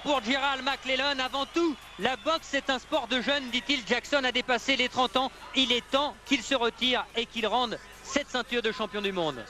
pour Gerald McClellan. Avant tout, la boxe est un sport de jeunes, dit-il. Jackson a dépassé les 30 ans. Il est temps qu'il se retire et qu'il rende cette ceinture de champion du monde.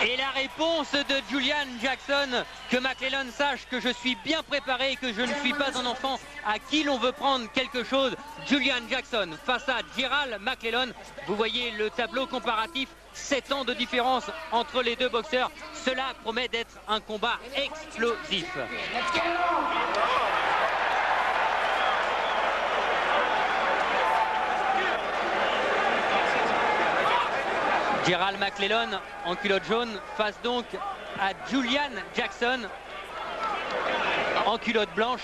Et la réponse de Julian Jackson, que McClellan sache que je suis bien préparé et que je ne suis pas un enfant à qui l'on veut prendre quelque chose. Julian Jackson face à Gerald McClellan. Vous voyez le tableau comparatif, 7 ans de différence entre les deux boxeurs. Cela promet d'être un combat explosif. Gerald McClellan en culotte jaune face donc à Julian Jackson en culotte blanche.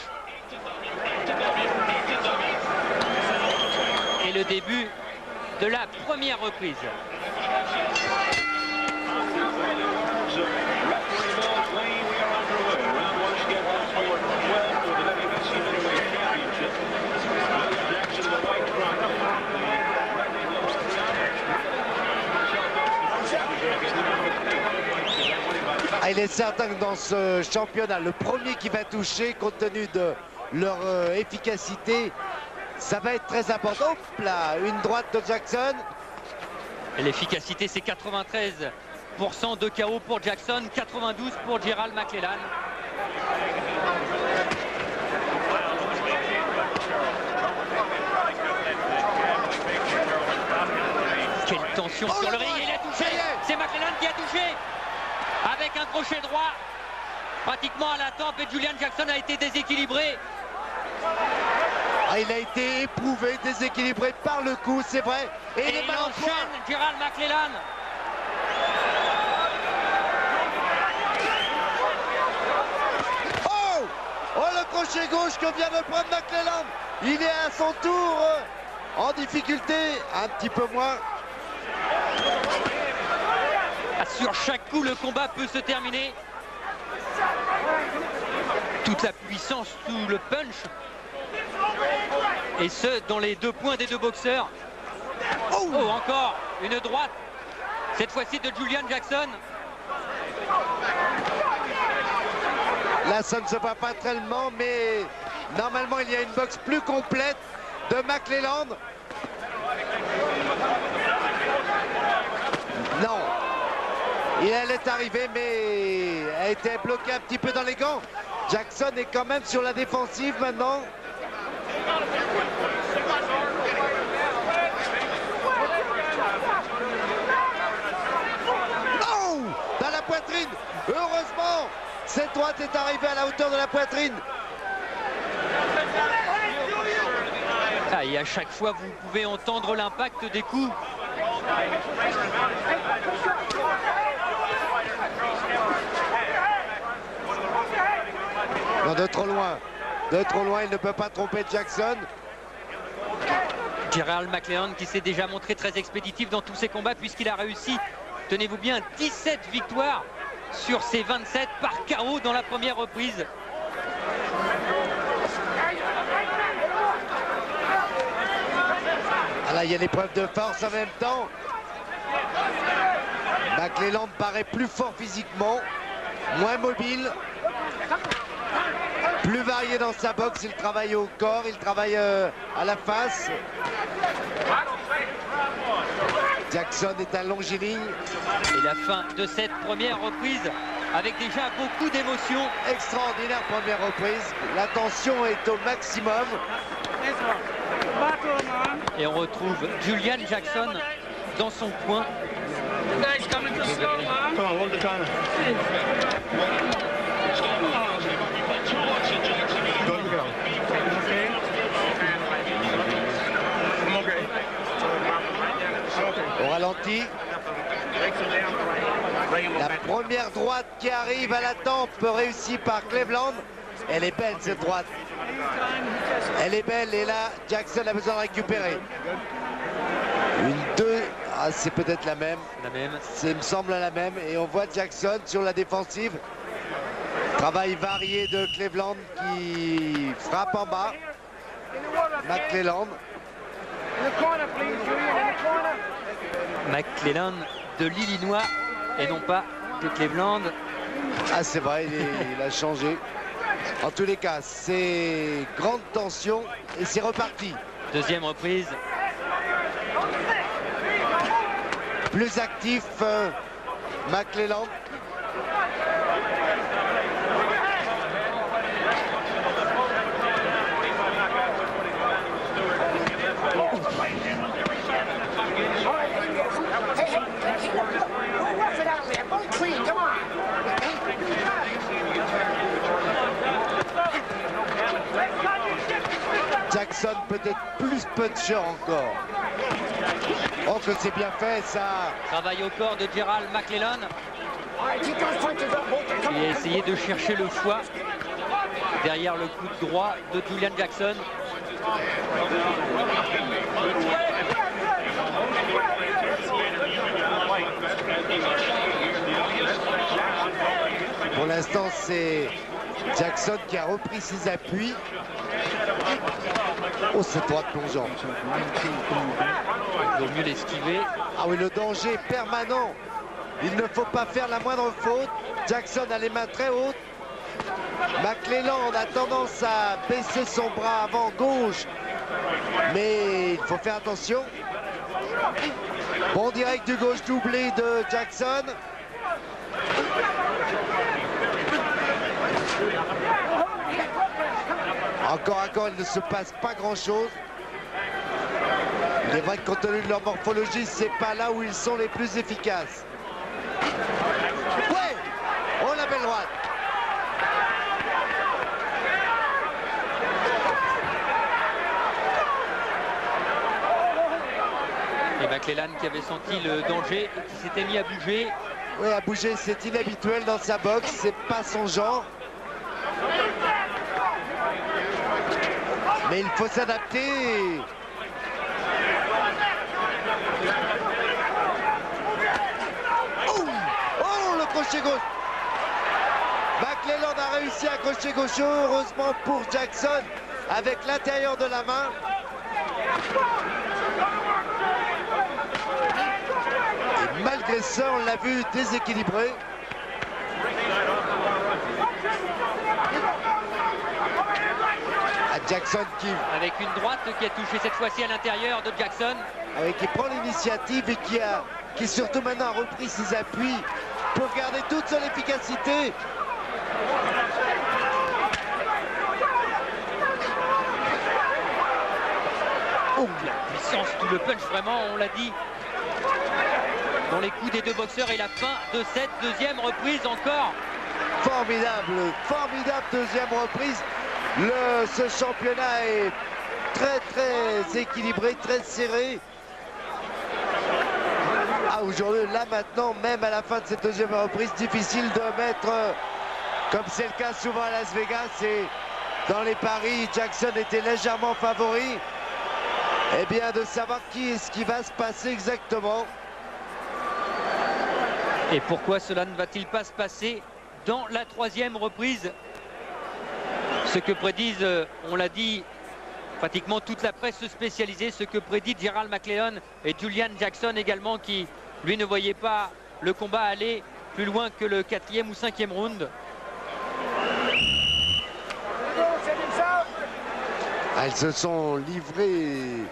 Et le début de la première reprise. Il est certain que dans ce championnat, le premier qui va toucher, compte tenu de leur efficacité, ça va être très important. Hop là, une droite de Jackson. L'efficacité, c'est 93% de KO pour Jackson, 92% pour Gerald McClellan. Quelle tension sur le ring, il a touché. C'est McClellan qui a touché. Avec un crochet droit, pratiquement à la tempe, et Julian Jackson a été déséquilibré. Il a été éprouvé, déséquilibré par le coup, c'est vrai. Et il enchaîne Gerald McClellan. Oh, le crochet gauche que vient de prendre McClellan. Il est à son tour en difficulté, un petit peu moins. Sur chaque coup, le combat peut se terminer. Toute la puissance, tout le punch. Et ce, dans les deux points des deux boxeurs. Oh, encore une droite. Cette fois-ci de Julian Jackson. Là, ça ne se voit pas tellement, mais normalement, il y a une boxe plus complète de McClellan. Non. Et elle est arrivée, mais elle a été bloquée un petit peu dans les gants. Jackson est quand même sur la défensive maintenant. Oh, dans la poitrine. Heureusement, cette droite est arrivée à la hauteur de la poitrine. Et à chaque fois, vous pouvez entendre l'impact des coups. Non, de trop loin, il ne peut pas tromper Jackson. Gerald McClellan qui s'est déjà montré très expéditif dans tous ses combats puisqu'il a réussi, tenez-vous bien, 17 victoires sur ses 27 par KO dans la première reprise. Ah là, il y a l'épreuve de force en même temps. McClellan paraît plus fort physiquement, moins mobile. Plus varié dans sa boxe, il travaille au corps, il travaille à la face. Jackson est un longiligne. Et la fin de cette première reprise avec déjà beaucoup d'émotion. Extraordinaire première reprise. La tension est au maximum. Et on retrouve Julian Jackson dans son coin. Au ralenti. La première Première droite qui arrive à la tempe, réussie par Cleveland. Elle est belle cette droite. Elle est belle et là, Jackson a besoin de récupérer. Une, deux, ah, c'est peut-être la même. La même. Il me semble la même. Et on voit Jackson sur la défensive. Travail varié de Cleveland qui frappe en bas. McClelland. McClelland de l'Illinois et non pas de Cleveland. Ah c'est vrai, il a changé. En tous les cas, c'est grande tension et c'est reparti. Deuxième reprise. Plus actif, McClelland. Jackson peut-être plus puncher encore. Oh que c'est bien fait ça. Travail au corps de Gerald McClelland. Il a essayé de chercher le foie derrière le coup de droit de Julian Jackson. Pour l'instant, c'est Jackson qui a repris ses appuis. Oh, cette droite plongeante. Il vaut mieux l'esquiver. Ah oui, le danger est permanent. Il ne faut pas faire la moindre faute. Jackson a les mains très hautes. McClelland a tendance à baisser son bras avant gauche. Mais il faut faire attention. Bon direct du gauche doublé de Jackson. Encore, il ne se passe pas grand-chose. Il est vrai que compte tenu de leur morphologie, c'est pas là où ils sont les plus efficaces. Ouais! Oh, la belle droite! Et McClelland qui avait senti le danger et qui s'était mis à bouger. Oui, à bouger, c'est inhabituel dans sa boxe, c'est pas son genre. Mais il faut s'adapter. Oh, le crochet gauche. McClelland a réussi à crochet gauche, heureusement pour Jackson, avec l'intérieur de la main. Et malgré ça, on l'a vu déséquilibré. Jackson avec une droite qui a touché cette fois-ci à l'intérieur de Jackson. Qui prend l'initiative et qui surtout maintenant a repris ses appuis pour garder toute son efficacité. Oh, la puissance, tout le punch vraiment, on l'a dit. Dans les coups des deux boxeurs et la fin de cette deuxième reprise encore. Formidable, formidable deuxième reprise. Ce championnat est très équilibré, très serré. Ah, aujourd'hui, là maintenant, même à la fin de cette deuxième reprise, difficile de mettre, comme c'est le cas souvent à Las Vegas, et dans les paris, Jackson était légèrement favori. Eh bien, de savoir ce qui va se passer exactement. Et pourquoi cela ne va-t-il pas se passer dans la troisième reprise? Ce que prédisent, on l'a dit, pratiquement toute la presse spécialisée, ce que prédit Gerald McClelland et Julian Jackson également, qui lui ne voyait pas le combat aller plus loin que le 4e ou 5e round. Ils se sont livrés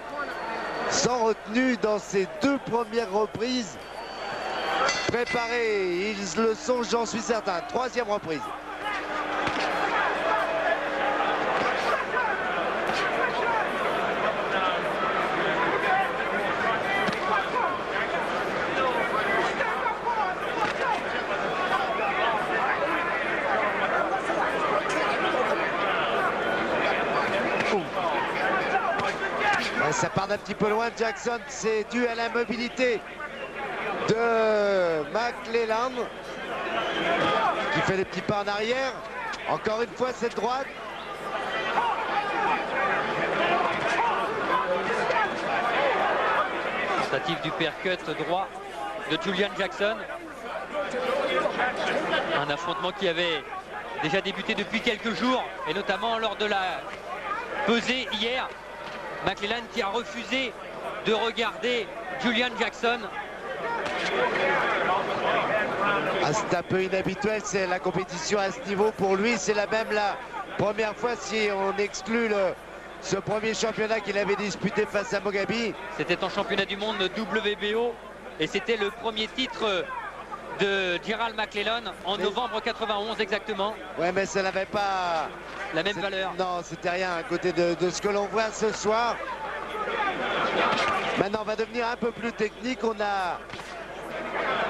sans retenue dans ces deux premières reprises. Préparés, ils le sont, j'en suis certain. Troisième reprise. Ça part d'un petit peu loin de Jackson, c'est dû à l'immobilité de McClelland. qui fait des petits pas en arrière. Encore une fois cette droite. Tentative du percut droit de Julian Jackson. Un affrontement qui avait déjà débuté depuis quelques jours et notamment lors de la pesée hier. McClellan qui a refusé de regarder Julian Jackson. Ah, c'est un peu inhabituel, c'est la compétition à ce niveau. Pour lui, c'est la même la première fois si on exclut ce premier championnat qu'il avait disputé face à Mogabi. C'était en championnat du monde WBO et c'était le premier titre de Gerald McClellan en novembre 91 exactement. Ouais, mais ça n'avait pas la même valeur. Non, c'était rien à côté de ce que l'on voit ce soir. Maintenant, on va devenir un peu plus technique. On a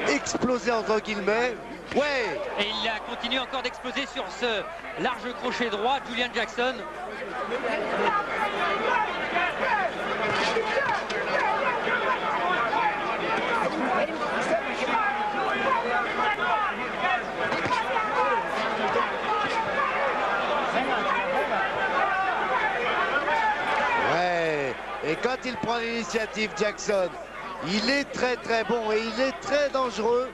explosé entre guillemets. Ouais. Et il a continué encore d'exploser sur ce large crochet droit, Julian Jackson. Ouais. Et quand il prend l'initiative, Jackson, il est très très bon et il est très dangereux.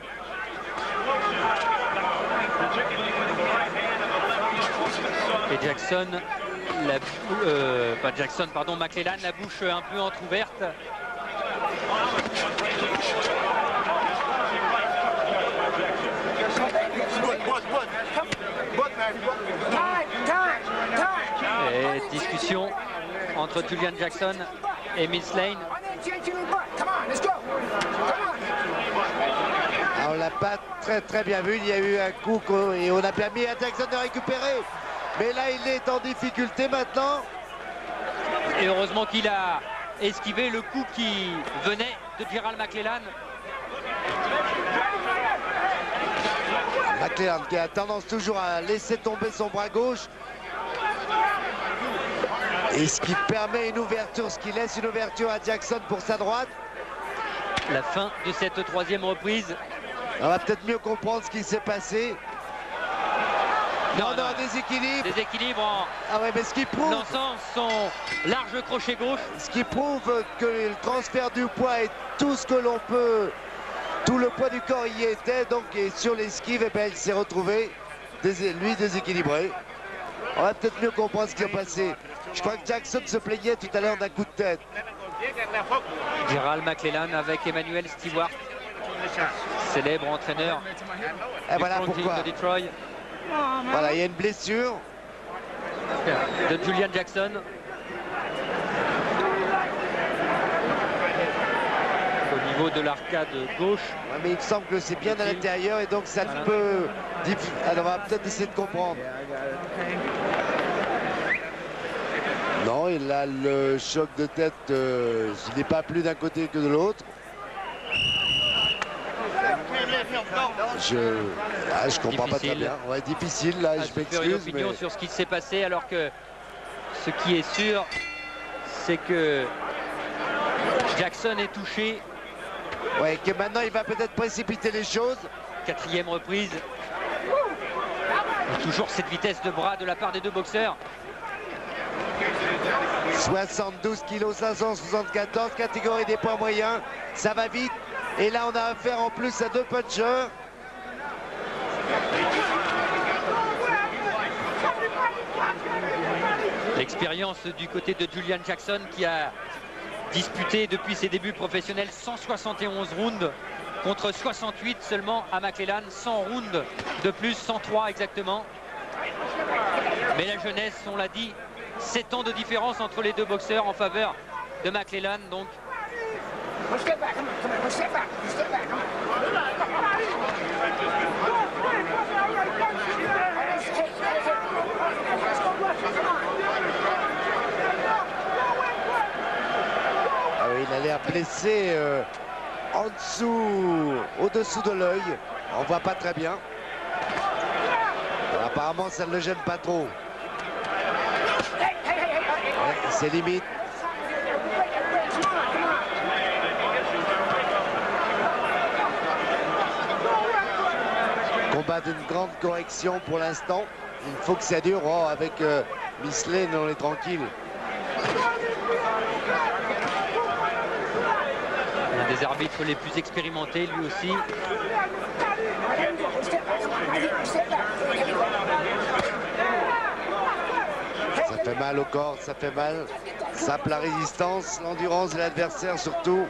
Et Jackson, McClellan, la bouche un peu entrouverte. Et discussion entre Julian Jackson et Mills Lane. On l'a pas très bien vu, il y a eu un coup et on a permis à Jackson de récupérer. Mais là, il est en difficulté maintenant. Et heureusement qu'il a esquivé le coup qui venait de Gerald McClellan. McClellan qui a tendance toujours à laisser tomber son bras gauche. Et ce qui permet une ouverture, ce qui laisse une ouverture à Jackson pour sa droite. La fin de cette troisième reprise. On va peut-être mieux comprendre ce qui s'est passé. Non, déséquilibre. Déséquilibre en ah ouais, mais ce qui prouve, lançant son large crochet gauche. Ce qui prouve que le transfert du poids et tout ce que l'on peut, tout le poids du corps y était. Donc et sur l'esquive, il s'est retrouvé, lui déséquilibré. On va peut-être mieux comprendre ce qui s'est passé. Je crois que Jackson se plaignait tout à l'heure d'un coup de tête. Gerald McClellan avec Emmanuel Stewart, célèbre entraîneur et du voilà Franklin pourquoi. de Detroit. Voilà, il y a une blessure de Julian Jackson. Au niveau de l'arcade gauche. Ouais, mais il me semble que c'est bien à l'intérieur et donc ça peut... Alors on va peut-être essayer de comprendre. Non, il a le choc de tête, il n'est pas plus d'un côté que de l'autre. Je comprends pas très bien. Ouais, difficile, là, je m'excuse. Opinion sur ce qui s'est passé, alors que ce qui est sûr, c'est que Jackson est touché. Ouais, que maintenant il va peut-être précipiter les choses. Quatrième reprise. Et toujours cette vitesse de bras de la part des deux boxeurs. 72 kg 574, catégorie des poids moyens, ça va vite. Et là on a affaire en plus à deux punchers. L'expérience du côté de Julian Jackson qui a disputé depuis ses débuts professionnels 171 rounds contre 68 seulement à McClellan, 100 rounds de plus, 103 exactement. Mais la jeunesse, on l'a dit, 7 ans de différence entre les deux boxeurs en faveur de McClellan. Donc ah oui, il a l'air blessé en dessous, au-dessous de l'œil. On voit pas très bien. Apparemment, ça ne le gêne pas trop. Ouais, c'est limite. Combat pas d'une grande correction pour l'instant. Il faut que ça dure. Oh, avec Miss Lane, on est tranquille. Un des arbitres les plus expérimentés, lui aussi. Ça fait mal au corps, ça fait mal. Sape la résistance, l'endurance de l'adversaire surtout.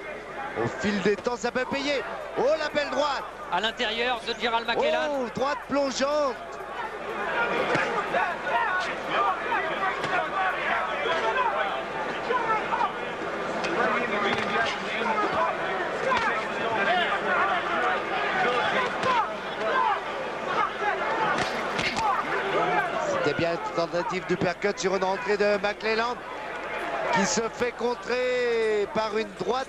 Au fil des temps, ça peut payer. Oh, la belle droite! À l'intérieur de Gerald McClellan. Oh, droite plongeante! C'était bien une tentative de percut sur une rentrée de McClellan qui se fait contrer par une droite.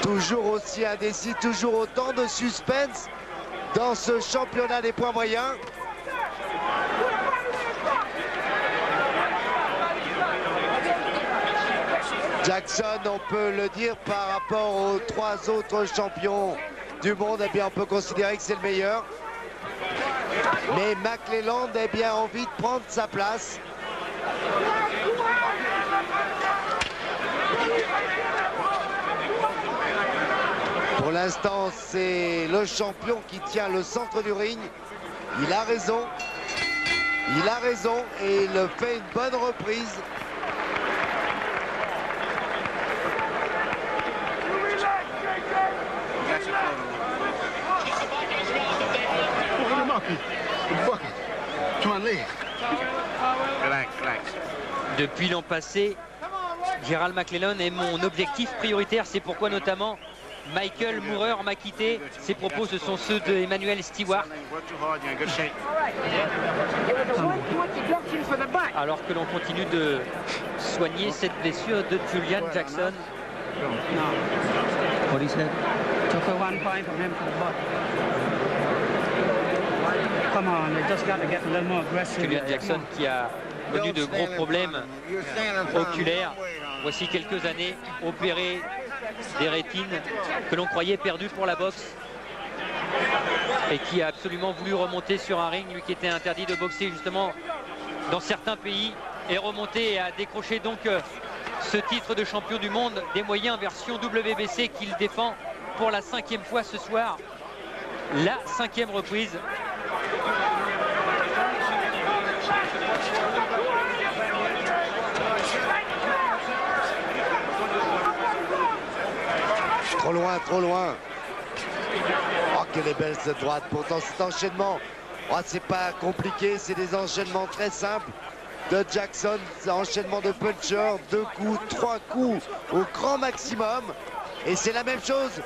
Toujours aussi indécis, toujours autant de suspense dans ce championnat des poids moyens. Jackson, on peut le dire par rapport aux 3 autres champions du monde, eh bien on peut considérer que c'est le meilleur. Mais McClellan a bien envie de prendre sa place. Pour l'instant, c'est le champion qui tient le centre du ring. Il a raison. Il a raison et il fait une bonne reprise. Depuis l'an passé, Gerald McClellan est mon objectif prioritaire. C'est pourquoi notamment Michael Moorer m'a quitté. Ses propos, ce sont ceux de Emmanuel Stewart. Alors que l'on continue de soigner cette blessure de Julian Jackson. Julian Jackson qui a connu de gros problèmes oculaires. Voici quelques années, opéré des rétines que l'on croyait perdues pour la boxe et qui a absolument voulu remonter sur un ring, lui qui était interdit de boxer justement dans certains pays, et remonter et a décroché donc ce titre de champion du monde des moyens version WBC qu'il défend pour la 5e fois ce soir, la 5e reprise. Trop loin, trop loin. Oh, quelle est belle cette droite. Pourtant, cet enchaînement, oh, c'est pas compliqué. C'est des enchaînements très simples de Jackson. C'est un enchaînement de puncher. 2 coups, 3 coups au grand maximum. Et c'est la même chose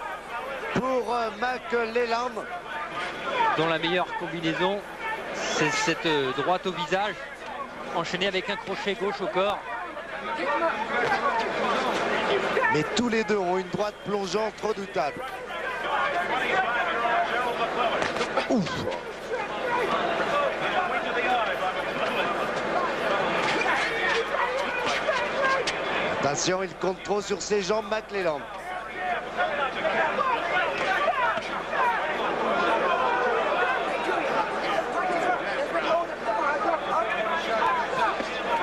pour McClellan. Dont la meilleure combinaison, c'est cette droite au visage, enchaînée avec un crochet gauche au corps. Mais tous les deux ont une droite plongeante redoutable. Ouf. Attention, il compte trop sur ses jambes, McClellan.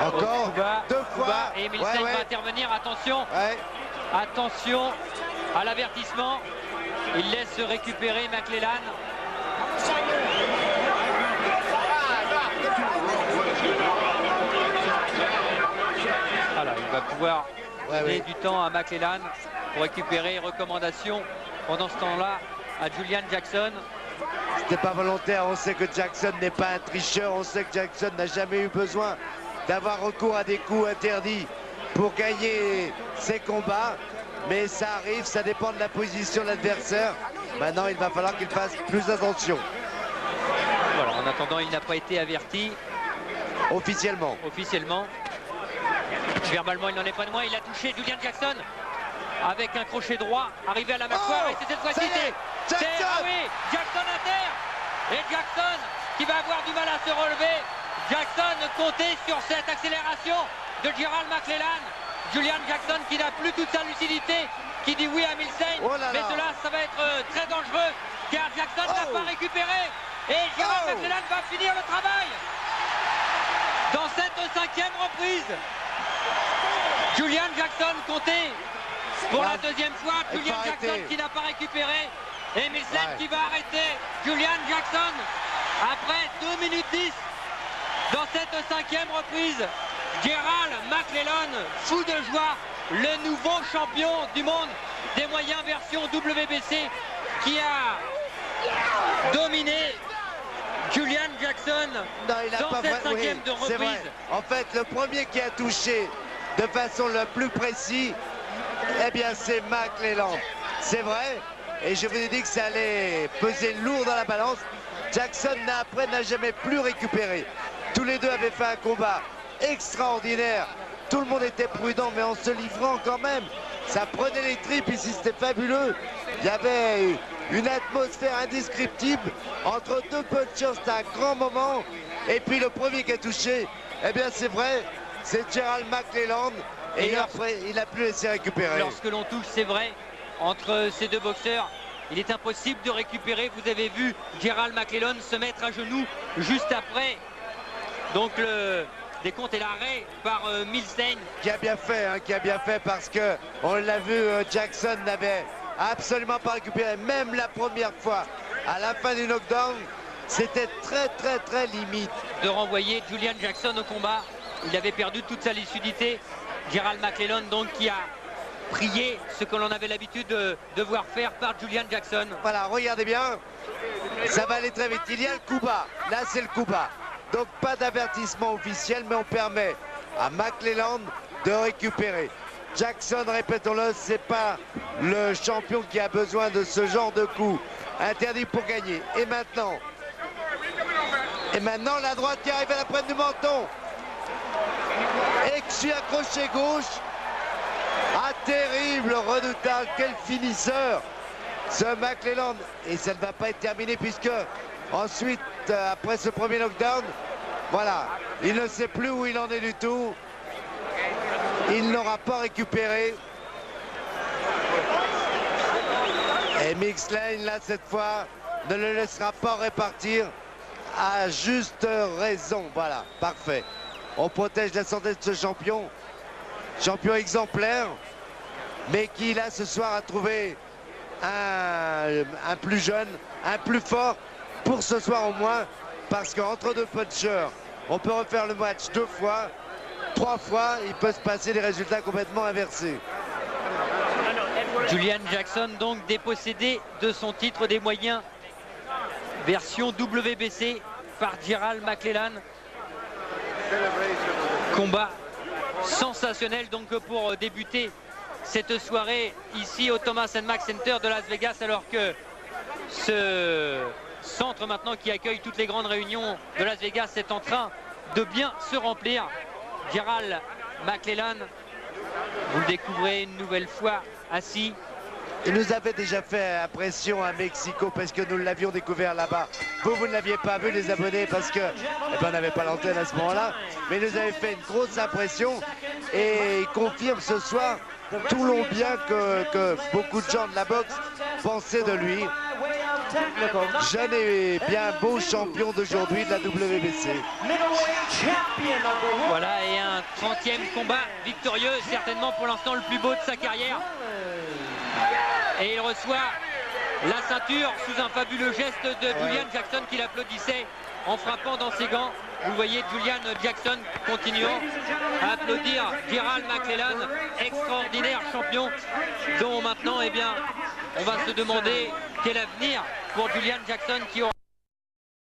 Encore deux fois. Et Milstein va intervenir, attention. Ouais. Attention à l'avertissement. Il laisse récupérer McClellan. Voilà, il va pouvoir donner du temps à McClellan pour récupérer. Recommandation pendant ce temps-là à Julian Jackson. C'était pas volontaire, on sait que Jackson n'est pas un tricheur, on sait que Jackson n'a jamais eu besoin d'avoir recours à des coups interdits pour gagner ses combats, mais ça arrive, ça dépend de la position de l'adversaire. Maintenant, il va falloir qu'il fasse plus attention. Voilà, en attendant, il n'a pas été averti. Officiellement. Officiellement. Verbalement, il n'en est pas de moins. Il a touché Julian Jackson avec un crochet droit, arrivé à la mâchoire, et c'est cette fois-ci, Jackson, ah oui, Jackson à terre. Et Jackson qui va avoir du mal à se relever. Jackson comptait sur cette accélération de Gerald McClellan. Julian Jackson qui n'a plus toute sa lucidité qui dit oui à Milstein. Oh là mais là. cela, ça va être très dangereux car Jackson n'a pas récupéré. Et Gerald McClellan va finir le travail. Dans cette 5e reprise, Julian Jackson compté pour la 2e fois. Julian Jackson qui n'a pas récupéré. Et Milstein qui va arrêter Julian Jackson après 2 minutes 10. Dans cette 5e reprise, Gerald McClellan, fou de joie, le nouveau champion du monde des moyens version WBC qui a dominé Julian Jackson non, il a dans pas cette 5e de c'est vrai. reprise. En fait, le premier qui a touché de façon la plus précise, eh bien c'est McClellan. C'est vrai, et je vous ai dit que ça allait peser lourd dans la balance. Jackson après n'a jamais plus récupéré. Tous les deux avaient fait un combat extraordinaire. Tout le monde était prudent, mais en se livrant quand même. Ça prenait les tripes ici, c'était fabuleux. Il y avait une atmosphère indescriptible entre deux punchers, c'était un grand moment. Et puis le premier qui a touché, eh bien c'est vrai, c'est Gerald McClellan. Et après, il a pu laisser récupérer. Lorsque l'on touche, c'est vrai, entre ces deux boxeurs, il est impossible de récupérer. Vous avez vu Gerald McClellan se mettre à genoux juste après. Donc le décompte et l'arrêt par Milstein. Qui a bien fait, hein, qui a bien fait parce que on l'a vu, Jackson n'avait absolument pas récupéré, même la première fois. À la fin du knockdown, c'était très limite. De renvoyer Julian Jackson au combat. Il avait perdu toute sa lucidité. Gerald McClellan donc qui a prié ce que l'on avait l'habitude de voir faire par Julian Jackson. Voilà, regardez bien, ça va aller très vite. Il y a le coup bas, là c'est le coup bas. Donc pas d'avertissement officiel, mais on permet à McClellan de récupérer. Jackson, répétons-le, c'est pas le champion qui a besoin de ce genre de coup. Interdit pour gagner. Et maintenant la droite qui arrive à la pointe du menton. Exu accroché gauche. Ah, terrible, redoutable, quel finisseur ce McClellan. Et ça ne va pas être terminé puisque ensuite, après ce premier knockdown, voilà, il ne sait plus où il en est du tout. Il n'aura pas récupéré. Et Milstein, là, cette fois, ne le laissera pas répartir à juste raison. Voilà, parfait. On protège la santé de ce champion. Champion exemplaire, mais qui, là, ce soir, a trouvé un plus jeune, un plus fort, pour ce soir au moins, parce qu'entre deux punchers, on peut refaire le match 2 fois, 3 fois, il peut se passer des résultats complètement inversés. Julian Jackson donc dépossédé de son titre des moyens version WBC par Gerald McClellan. Combat sensationnel donc pour débuter cette soirée ici au Thomas & Mack Center de Las Vegas, alors que ce centre maintenant qui accueille toutes les grandes réunions de Las Vegas est en train de bien se remplir. Gerald McClellan, vous le découvrez une nouvelle fois assis. Il nous avait déjà fait impression à Mexico parce que nous l'avions découvert là-bas. Vous ne l'aviez pas vu, les abonnés, parce que on n'avait pas l'antenne à ce moment-là. Mais il nous avait fait une grosse impression et il confirme ce soir tout long bien que beaucoup de gens de la boxe pensaient de lui. Jeune et bien beau champion d'aujourd'hui de la WBC. Voilà, et un 30e combat victorieux, certainement pour l'instant le plus beau de sa carrière. Et il reçoit la ceinture sous un fabuleux geste de Julian Jackson qui l'applaudissait en frappant dans ses gants. Vous voyez Julian Jackson continuant à applaudir Gerald McClellan, extraordinaire champion, dont maintenant, eh bien, on va se demander quel avenir pour Julian Jackson qui aura